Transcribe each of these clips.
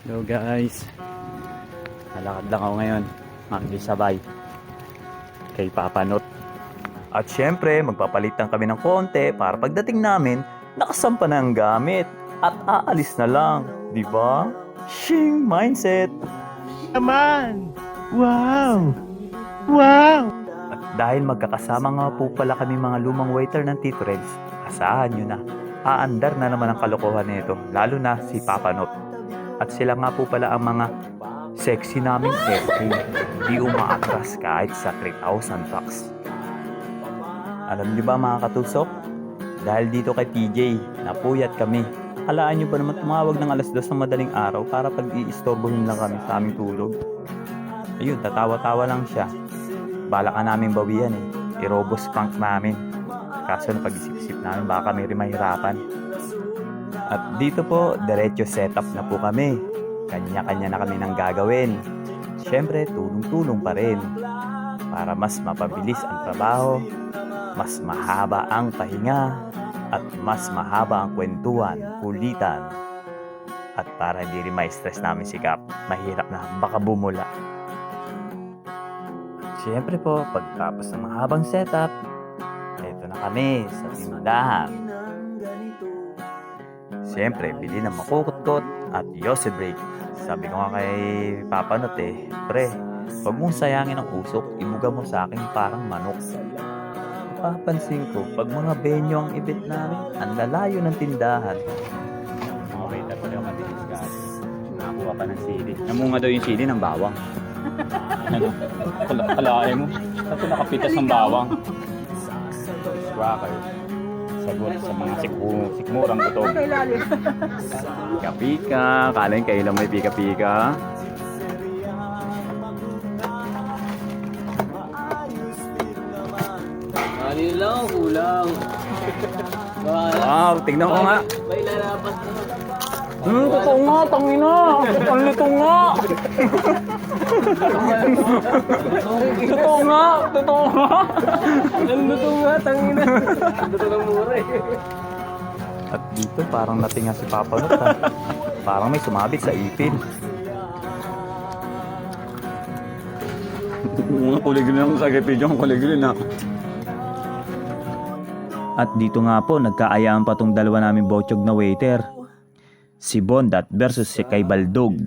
Hello guys, nalakad lang ako ngayon, makikisabay kay Papa Not. At syempre, magpapalitan kami ng konti para pagdating namin, nakasampa na ang gamit at aalis na lang, di ba? Shing mindset! Naman! Wow! Wow! At dahil magkakasama nga po pala kami mga lumang waiter ng Tito Reds, asahan nyo na, aandar na naman ang kalokohan nito, lalo na si Papa Not. At sila nga po pala ang mga sexy naming FK, di umaatras kahit sa 3,000 bucks. Alam niyo ba mga katusok? Dahil dito kay PJ, napuyat kami. Halaan niyo ba naman tumawag ng alas 2 ng madaling araw para pag-iistorbohin lang kami sa aming tulog? Ayun, tatawa-tawa lang siya. Bala ka namin bawian i-robos prank namin. Kaso na pag-isip-isip namin baka kami rin mahirapan. At dito po, diretso setup na po kami. Kanya-kanya na kami nang gagawin. Siyempre, tulong-tulong pa rin. Para mas mapabilis ang trabaho, mas mahaba ang pahinga, at mas mahaba ang kwentuhan, kulitan. At para hindi rin ma-stress namin si Cap, mahirap na baka bumula. Siyempre po, pagtapos ng mahabang setup, eto na kami sa tindahan. Siyempre, bili ng makukutkot at Yossi break. Sabi ko nga kay Papa Not pre, huwag mong sayangin ang usok, imuga mo sa akin parang manok. Papansin ko, pag mga benyo ang ibit namin, ang lalayo ng tindahan. Mga waiter pala yung matinis guys. Nakakuha pa ng sili. Namunga daw yung sili ng bawang. Ano? Kalahin mo. Ito nakapitas ng bawang. Cracker. Sagot sa mga sikmurang gutom. Pika-pika. Kalahin kayo lang may pika-pika. Ano lang, kulang. Wow, tignan ko nga. May lalapas na. Totoo nga, tangina. Ang lito nga. Totoo nga, totoo nga. Ang luto nga, tangina. Ang luto ng mura At dito parang natinga si Papa Not ha. Parang may sumabit sa ipin. Mga kuligrin ako sa kipidyo, ang kuligrin ha. At dito nga po, nagkaayaan pa tong dalawa namin botyog na waiter. Si Bondat versus si Kay Baldog.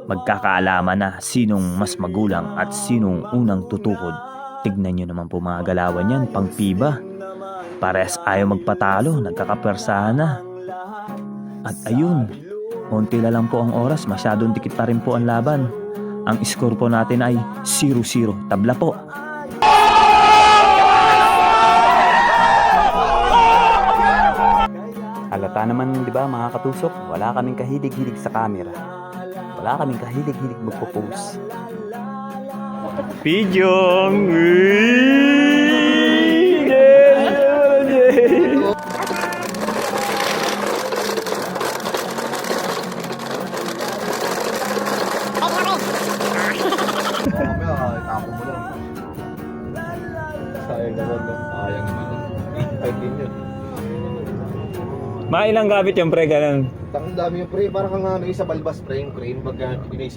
Magkakaalaman na sinong mas magulang at sinong unang tutukod. Tignan nyo naman po mga galawan yan, pang piba. Pares ayaw magpatalo, nagkakapersahan na. At ayun, konti na lang po ang oras, masyadong dikit pa rin po ang laban. Ang score po natin ay 0-0, tabla po. Halata naman, di ba mga katusok, wala kaming kahilig-hilig sa camera. Wala kaming kahilig-hilig magpo-pose. Pidyong! Sayang naman. Sayang naman. Ay, din yun. Mga ilang gamit yung pre, ganun. Ang dami yung pre, parang kang ano sa balbas pre, yung crane, pagka binis